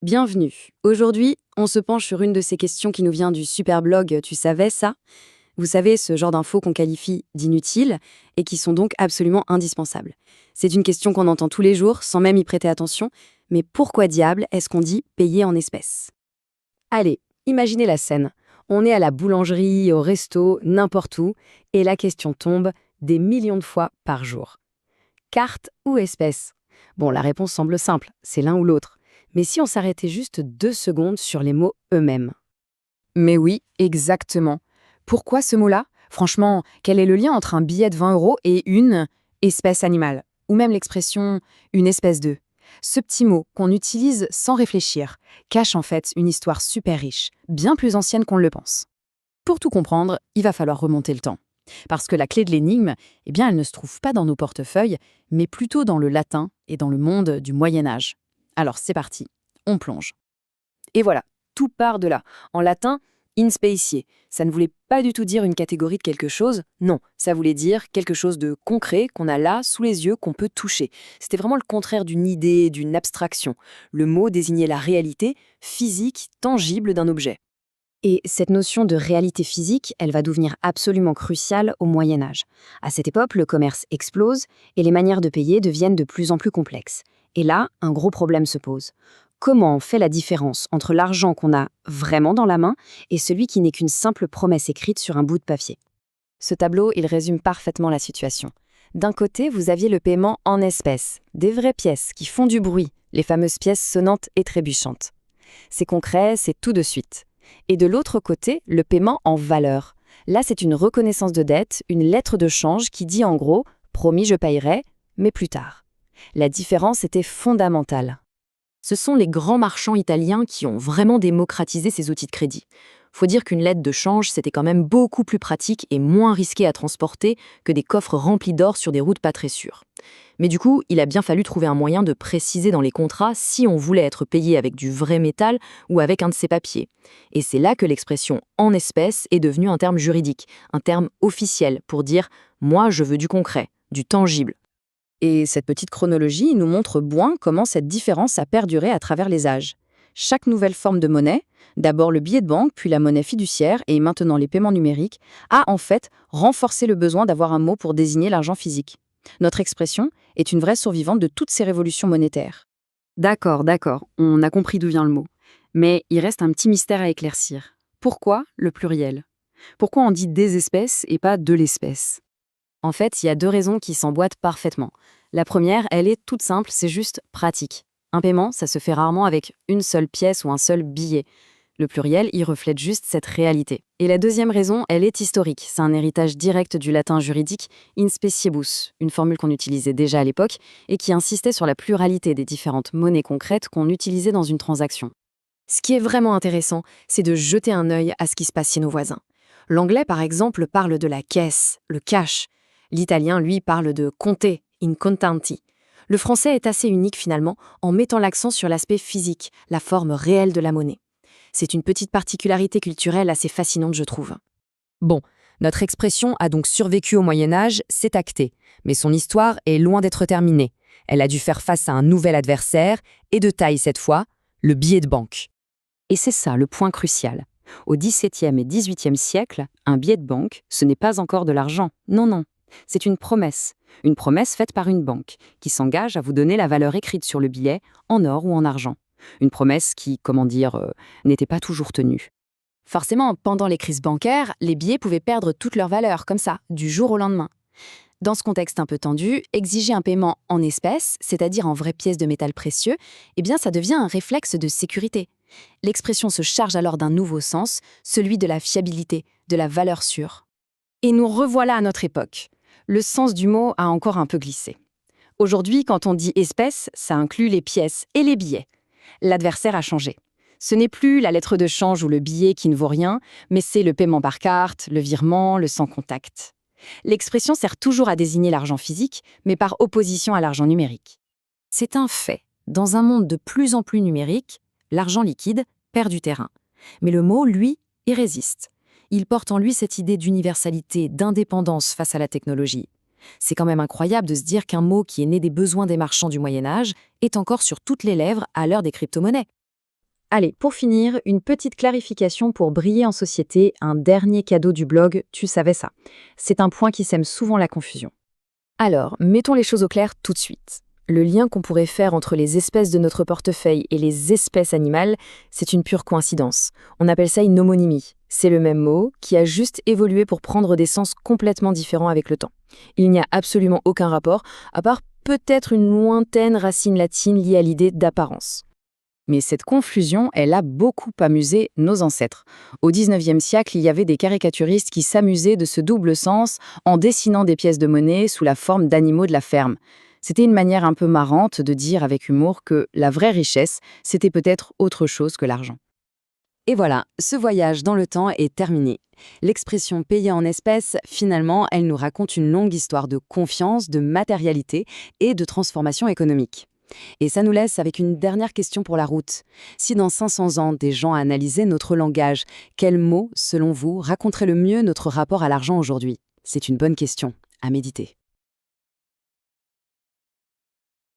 Bienvenue. Aujourd'hui, on se penche sur une de ces questions qui nous vient du super blog Tu savais ça? Vous savez, ce genre d'infos qu'on qualifie d'inutiles et qui sont donc absolument indispensables. C'est une question qu'on entend tous les jours sans même y prêter attention, mais pourquoi diable est-ce qu'on dit payer en espèces? Allez, imaginez la scène. On est à la boulangerie, au resto, n'importe où, et la question tombe des millions de fois par jour. Carte ou espèce? Bon, la réponse semble simple, c'est l'un ou l'autre. Mais si on s'arrêtait juste 2 secondes sur les mots eux-mêmes? Mais oui, exactement. Pourquoi ce mot-là? Franchement, quel est le lien entre un billet de 20 € et une espèce animale? Ou même l'expression une espèce de? Ce petit mot qu'on utilise sans réfléchir cache en fait une histoire super riche, bien plus ancienne qu'on le pense. Pour tout comprendre, il va falloir remonter le temps. Parce que la clé de l'énigme, eh bien, elle ne se trouve pas dans nos portefeuilles, mais plutôt dans le latin et dans le monde du Moyen Âge. Alors c'est parti, on plonge. Et voilà, tout part de là. En latin, in specie, ça ne voulait pas du tout dire une catégorie de quelque chose, non, ça voulait dire quelque chose de concret qu'on a là, sous les yeux, qu'on peut toucher. C'était vraiment le contraire d'une idée, d'une abstraction. Le mot désignait la réalité physique, tangible d'un objet. Et cette notion de réalité physique, elle va devenir absolument cruciale au Moyen Âge. À cette époque, le commerce explose et les manières de payer deviennent de plus en plus complexes. Et là, un gros problème se pose. Comment on fait la différence entre l'argent qu'on a vraiment dans la main et celui qui n'est qu'une simple promesse écrite sur un bout de papier? Ce tableau, il résume parfaitement la situation. D'un côté, vous aviez le paiement en espèces, des vraies pièces qui font du bruit, les fameuses pièces sonnantes et trébuchantes. C'est concret, c'est tout de suite. Et de l'autre côté, le paiement en valeur. Là, c'est une reconnaissance de dette, une lettre de change qui dit en gros « promis, je payerai, mais plus tard ». La différence était fondamentale. Ce sont les grands marchands italiens qui ont vraiment démocratisé ces outils de crédit. Faut dire qu'une lettre de change, c'était quand même beaucoup plus pratique et moins risqué à transporter que des coffres remplis d'or sur des routes pas très sûres. Mais du coup, il a bien fallu trouver un moyen de préciser dans les contrats si on voulait être payé avec du vrai métal ou avec un de ces papiers. Et c'est là que l'expression « en espèces » est devenue un terme juridique, un terme officiel pour dire « moi, je veux du concret, du tangible ». Et cette petite chronologie nous montre bien comment cette différence a perduré à travers les âges. Chaque nouvelle forme de monnaie, d'abord le billet de banque, puis la monnaie fiduciaire et maintenant les paiements numériques, a en fait renforcé le besoin d'avoir un mot pour désigner l'argent physique. Notre expression est une vraie survivante de toutes ces révolutions monétaires. D'accord, on a compris d'où vient le mot. Mais il reste un petit mystère à éclaircir. Pourquoi le pluriel? Pourquoi on dit des espèces et pas de l'espèce? En fait, il y a deux raisons qui s'emboîtent parfaitement. La première, elle est toute simple, c'est juste pratique. Un paiement, ça se fait rarement avec une seule pièce ou un seul billet. Le pluriel, il reflète juste cette réalité. Et la deuxième raison, elle est historique. C'est un héritage direct du latin juridique in speciebus, une formule qu'on utilisait déjà à l'époque et qui insistait sur la pluralité des différentes monnaies concrètes qu'on utilisait dans une transaction. Ce qui est vraiment intéressant, c'est de jeter un œil à ce qui se passe chez nos voisins. L'anglais, par exemple, parle de la caisse, le cash. L'italien, lui, parle de conte, in contanti. Le français est assez unique finalement en mettant l'accent sur l'aspect physique, la forme réelle de la monnaie. C'est une petite particularité culturelle assez fascinante, je trouve. Bon, notre expression a donc survécu au Moyen-Âge, c'est acté, mais son histoire est loin d'être terminée. Elle a dû faire face à un nouvel adversaire, et de taille cette fois, le billet de banque. Et c'est ça le point crucial. Au XVIIe et XVIIIe siècle, un billet de banque, ce n'est pas encore de l'argent, non. C'est une promesse faite par une banque, qui s'engage à vous donner la valeur écrite sur le billet, en or ou en argent. Une promesse qui, n'était pas toujours tenue. Forcément, pendant les crises bancaires, les billets pouvaient perdre toute leur valeur, comme ça, du jour au lendemain. Dans ce contexte un peu tendu, exiger un paiement en espèces, c'est-à-dire en vraies pièces de métal précieux, eh bien ça devient un réflexe de sécurité. L'expression se charge alors d'un nouveau sens, celui de la fiabilité, de la valeur sûre. Et nous revoilà à notre époque. Le sens du mot a encore un peu glissé. Aujourd'hui, quand on dit espèces, ça inclut les pièces et les billets. L'adversaire a changé. Ce n'est plus la lettre de change ou le billet qui ne vaut rien, mais c'est le paiement par carte, le virement, le sans contact. L'expression sert toujours à désigner l'argent physique, mais par opposition à l'argent numérique. C'est un fait. Dans un monde de plus en plus numérique, l'argent liquide perd du terrain. Mais le mot, lui, y résiste. Il porte en lui cette idée d'universalité, d'indépendance face à la technologie. C'est quand même incroyable de se dire qu'un mot qui est né des besoins des marchands du Moyen-Âge est encore sur toutes les lèvres à l'heure des crypto-monnaies. Allez, pour finir, une petite clarification pour briller en société, un dernier cadeau du blog, tu savais ça. C'est un point qui sème souvent la confusion. Alors, mettons les choses au clair tout de suite. Le lien qu'on pourrait faire entre les espèces de notre portefeuille et les espèces animales, c'est une pure coïncidence. On appelle ça une homonymie. C'est le même mot qui a juste évolué pour prendre des sens complètement différents avec le temps. Il n'y a absolument aucun rapport, à part peut-être une lointaine racine latine liée à l'idée d'apparence. Mais cette confusion, elle a beaucoup amusé nos ancêtres. Au XIXe siècle, il y avait des caricaturistes qui s'amusaient de ce double sens en dessinant des pièces de monnaie sous la forme d'animaux de la ferme. C'était une manière un peu marrante de dire avec humour que la vraie richesse, c'était peut-être autre chose que l'argent. Et voilà, ce voyage dans le temps est terminé. L'expression payer en espèces, finalement, elle nous raconte une longue histoire de confiance, de matérialité et de transformation économique. Et ça nous laisse avec une dernière question pour la route. Si dans 500 ans, des gens analysaient notre langage, quels mots, selon vous, raconteraient le mieux notre rapport à l'argent aujourd'hui? C'est une bonne question à méditer.